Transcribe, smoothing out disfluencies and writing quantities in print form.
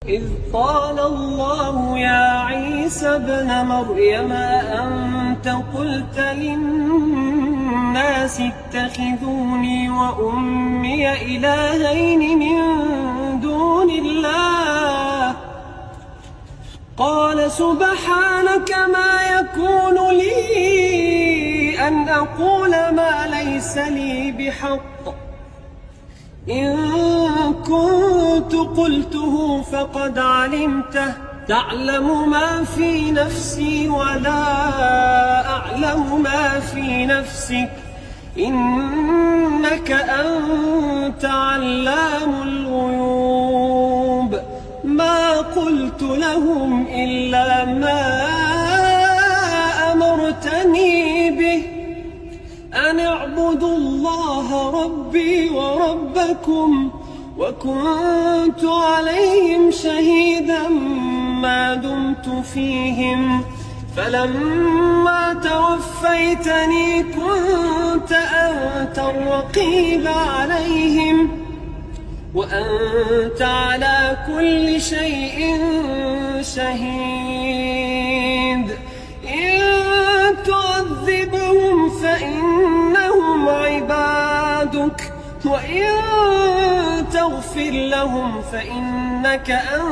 إذ قال الله يا عيسى ابن مريم أأنت قلت للناس اتخذوني وأمي إلهين من دون الله قال سبحانك ما يكون لي أن أقول ما ليس لي بحق إن كنت قلته فقد علمته تعلم ما في نفسي ولا أعلم ما في نفسك إنك أنت علام الغيوب ما قلت لهم إلا ما أمرتني به أن اعبدوا الله ربي وربكم وكنت عليهم شهيدا ما دمت فيهم فلما توفيتني كنت أنت الرقيب عليهم وأنت على كل شيء شهيد إن تعذبهم فإنهم عبادك وإن تغفر لهم فإنك أنت